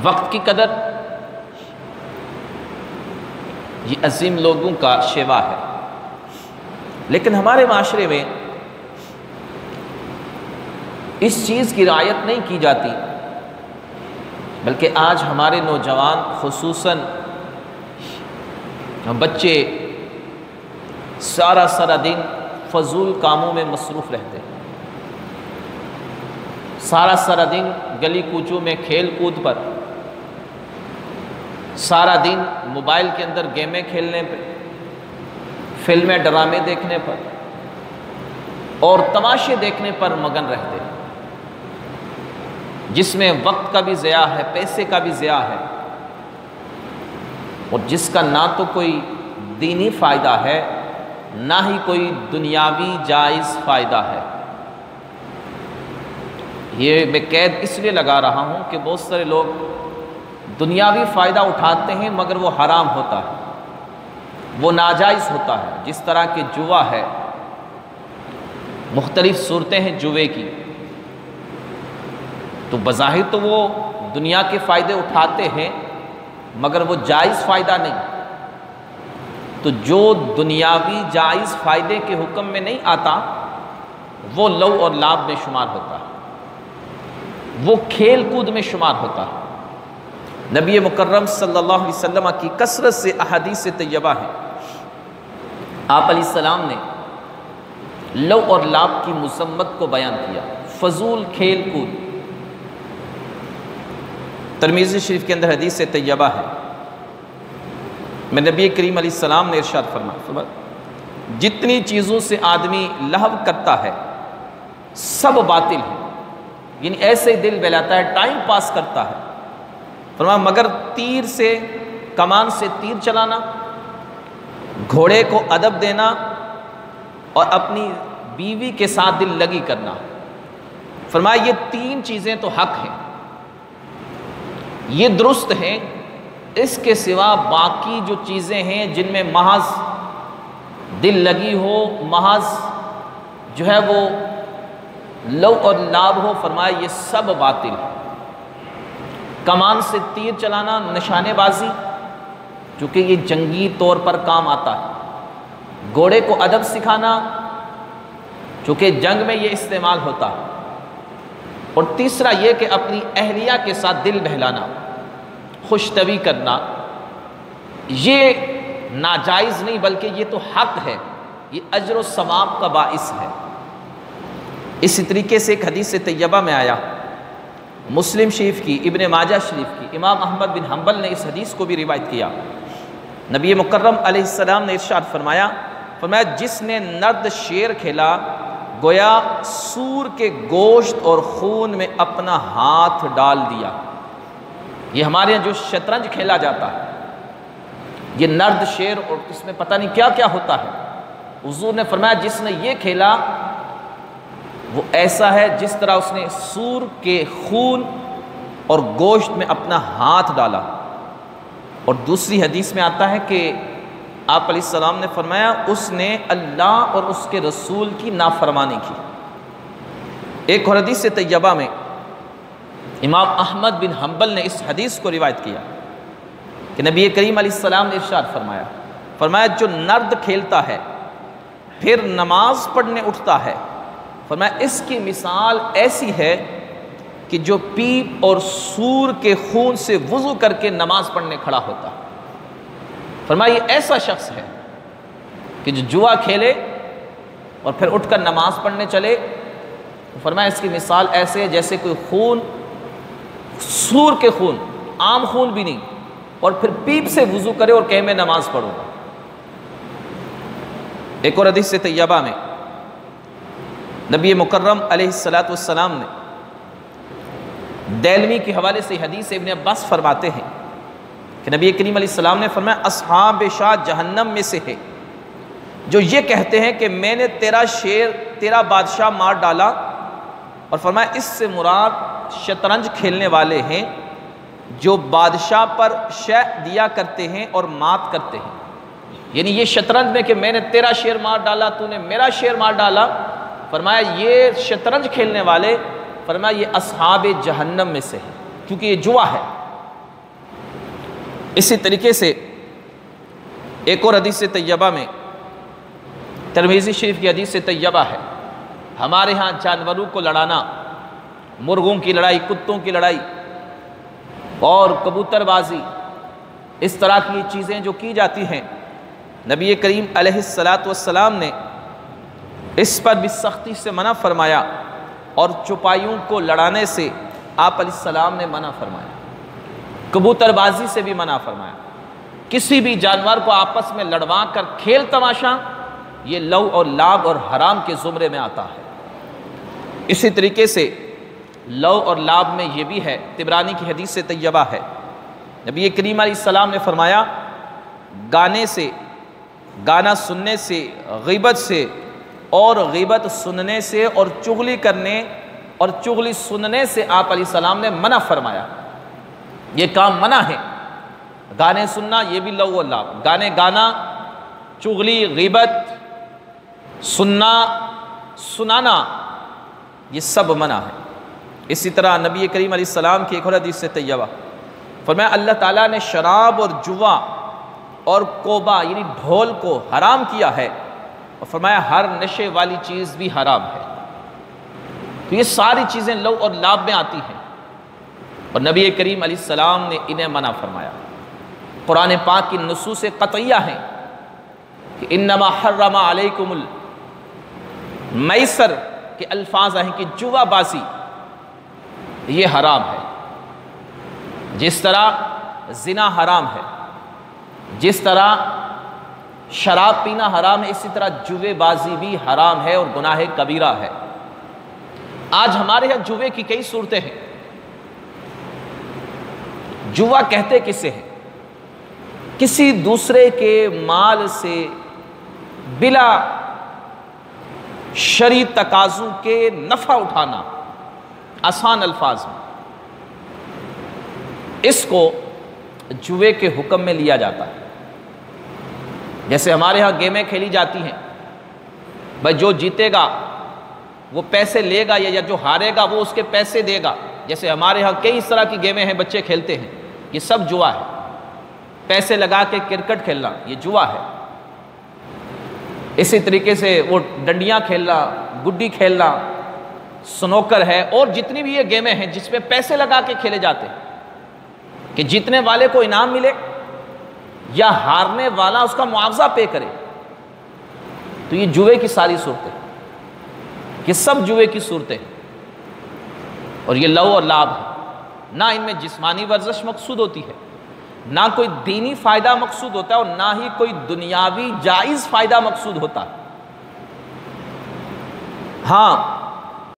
وقت کی قدر یہ عظیم لوگوں کا شیوا ہے، لیکن ہمارے معاشرے میں اس چیز کی رعایت نہیں کی جاتی، بلکہ آج ہمارے نوجوان خصوصاً بچے سارا دن فضول کاموں میں مصروف رہتے ہیں، سارا دن گلی کوچوں میں کھیل کود پر، سارا دن موبائل کے اندر گیمیں کھیلنے پہ، فلمیں ڈرامے دیکھنے پر اور تماشے دیکھنے پر مگن رہتے ہیں، جس میں وقت کا بھی ضیاع ہے، پیسے کا بھی ضیاع ہے، اور جس کا نہ تو کوئی دینی فائدہ ہے نہ ہی کوئی دنیاوی جائز فائدہ ہے۔ یہ میں قید اس لیے لگا رہا ہوں کہ بہت سارے لوگ دنیاوی فائدہ اٹھاتے ہیں مگر وہ حرام ہوتا ہے، وہ ناجائز ہوتا ہے، جس طرح کہ جوا ہے، مختلف صورتیں ہیں جوے کی، تو بظاہر تو وہ دنیا کے فائدے اٹھاتے ہیں مگر وہ جائز فائدہ نہیں، تو جو دنیاوی جائز فائدے کے حکم میں نہیں آتا وہ لو اور لعب میں شمار ہوتا ہے، وہ کھیل کود میں شمار ہوتا ہے۔ نبی مکرم صلی اللہ علیہ وسلم کی کثرت سے احادیث طیبہ ہیں، آپ علیہ السلام نے لو اور لعب کی مذمت کو بیان کیا، فضول کھیل کود۔ ترمذی شریف کے اندر حدیث طیبہ ہے، میں نبی کریم علیہ السلام نے ارشاد فرمایا جتنی چیزوں سے آدمی لہو کرتا ہے سب باطل ہے، یعنی ایسے دل بہلاتا ہے، ٹائم پاس کرتا ہے، فرمایا مگر تیر سے، کمان سے تیر چلانا، گھوڑے کو ادب دینا اور اپنی بیوی کے ساتھ دل لگی کرنا، فرمایا یہ تین چیزیں تو حق ہیں، یہ درست ہیں، اس کے سوا باقی جو چیزیں ہیں جن میں محض دل لگی ہو، محض جو ہے وہ لو اور لعب ہو، فرمایا یہ سب باطل ہے۔ کمان سے تیر چلانا، نشانے بازی، چونکہ یہ جنگی طور پر کام آتا ہے، گھوڑے کو ادب سکھانا، چونکہ جنگ میں یہ استعمال ہوتا ہے، اور تیسرا یہ کہ اپنی اہلیہ کے ساتھ دل بہلانا، خوش طبعی کرنا، یہ ناجائز نہیں بلکہ یہ تو حق ہے، یہ اجر و ثواب کا باعث ہے۔ اسی طریقے سے ایک حدیث طیبہ میں آیا، مسلم شریف کی، ابن ماجہ شریف کی، امام احمد بن حنبل نے اس حدیث کو بھی روایت کیا، نبی مکرم علیہ السلام نے ارشاد فرمایا جس نے نرد شیر کھیلا گویا سور کے گوشت اور خون میں اپنا ہاتھ ڈال دیا۔ یہ ہمارے یہاں جو شطرنج کھیلا جاتا ہے، یہ نرد شیر، اور اس میں پتہ نہیں کیا کیا ہوتا ہے، حضور نے فرمایا جس نے یہ کھیلا وہ ایسا ہے جس طرح اس نے سور کے خون اور گوشت میں اپنا ہاتھ ڈالا۔ اور دوسری حدیث میں آتا ہے کہ آپ علیہ السلام نے فرمایا اس نے اللہ اور اس کے رسول کی نافرمانی کی۔ ایک اور حدیث طیبہ میں امام احمد بن حنبل نے اس حدیث کو روایت کیا کہ نبی کریم علیہ السلام نے ارشاد فرمایا جو نرد کھیلتا ہے پھر نماز پڑھنے اٹھتا ہے، فرمایا اس کی مثال ایسی ہے کہ جو پیپ اور سور کے خون سے وضو کر کے نماز پڑھنے کھڑا ہوتا ہے۔ فرمایا یہ ایسا شخص ہے کہ جو جوا کھیلے اور پھر اٹھ کر نماز پڑھنے چلے، فرمایا اس کی مثال ایسے ہے جیسے کوئی خون، سور کے خون، عام خون بھی نہیں، اور پھر پیپ سے وضو کرے اور کہے میں نماز پڑھوں گا۔ ایک اور حدیث طیبہ میں نبی مکرم علیہ السلام نے دیلمی کے حوالے سے حدیث ابن عباس فرماتے ہیں کہ نبی کریم علیہ السلام نے فرمایا اصحاب شاہ جہنم میں سے ہے جو یہ کہتے ہیں کہ میں نے تیرا بادشاہ مار ڈالا، اور فرمایا اس سے مراد شطرنج کھیلنے والے ہیں جو بادشاہ پر شے دیا کرتے ہیں اور مات کرتے ہیں، یعنی یہ شطرنج میں کہ میں نے تیرا شیر مار ڈالا، تو نے میرا شیر مار ڈالا، فرمایا یہ شطرنج کھیلنے والے، فرمایا یہ اصحاب جہنم میں سے ہے، کیونکہ یہ جوا ہے، اسی طریقے سے ایک اور حدیث طیبہ میں، ترمذی شریف کی حدیث طیبہ ہے، ہمارے ہاں جانوروں کو لڑانا، مرغوں کی لڑائی، کتوں کی لڑائی اور کبوتر بازی، اس طرح کی چیزیں جو کی جاتی ہیں، نبی کریم علیہ السلام نے اس پر بھی سختی سے منع فرمایا، اور چوپایوں کو لڑانے سے آپ علیہ السلام نے منع فرمایا، کبوتر بازی سے بھی منع فرمایا۔ کسی بھی جانور کو آپس میں لڑوا کر کھیل تماشا، یہ لو اور لعب اور حرام کے زمرے میں آتا ہے۔ اسی طریقے سے لو اور لعب میں یہ بھی ہے، طبرانی کی حدیث طیبہ ہے، نبی کریم علیہ السلام نے فرمایا، گانے سے، گانا سننے سے، غیبت سے اور غیبت سننے سے اور چغلی کرنے اور چغلی سننے سے آپ علیہ السلام نے منع فرمایا، یہ کام منع ہے۔ گانے سننا یہ بھی لو و لعب، گانے گانا، چغلی، غیبت سننا، سنانا، یہ سب منع ہے۔ اسی طرح نبی کریم علیہ السلام کی ایک اور حدیث طیبہ فرمایا، اللہ تعالیٰ نے شراب اور جوا اور کوبا یعنی ڈھول کو حرام کیا ہے، اور فرمایا ہر نشے والی چیز بھی حرام ہے۔ تو یہ ساری چیزیں لو اور لعب میں آتی ہیں، اور نبی کریم علیہ السلام نے انہیں منع فرمایا۔ قرآن پاک کی نصوص قطعیہ ہیں کہ انما حرم علیکم المیسر کے الفاظ ہیں کہ جوا بازی یہ حرام ہے، جس طرح زنا حرام ہے، جس طرح شراب پینا حرام ہے، اسی طرح جوے بازی بھی حرام ہے اور گناہ کبیرہ ہے۔ آج ہمارے یہاں جوے کی کئی صورتیں ہیں۔ جوا کہتے کسے ہیں؟ کسی دوسرے کے مال سے بلا شرعی تقاضوں کے نفع اٹھانا، آسان الفاظ میں اس کو جوے کے حکم میں لیا جاتا ہے۔ جیسے ہمارے ہاں گیمیں کھیلی جاتی ہیں، بھائی جو جیتے گا وہ پیسے لے گا، یا جو ہارے گا وہ اس کے پیسے دے گا۔ جیسے ہمارے ہاں کئی اس طرح کی گیمیں ہیں، بچے کھیلتے ہیں، یہ سب جوا ہے۔ پیسے لگا کے کرکٹ کھیلنا یہ جوا ہے۔ اسی طریقے سے وہ ڈنڈیاں کھیلنا، گڈی کھیلنا، سنوکر ہے، اور جتنی بھی یہ گیمیں ہیں جس میں پیسے لگا کے کھیلے جاتے ہیں کہ جیتنے والے کو انعام ملے یا ہارنے والا اس کا معاوضہ پے کرے، تو یہ جوے کی ساری صورتیں، یہ سب جوے کی صورتیں، اور یہ لو اور لعب ہے۔ نہ ان میں جسمانی ورزش مقصود ہوتی ہے، نہ کوئی دینی فائدہ مقصود ہوتا ہے، اور نہ ہی کوئی دنیاوی جائز فائدہ مقصود ہوتا ہے۔ ہاں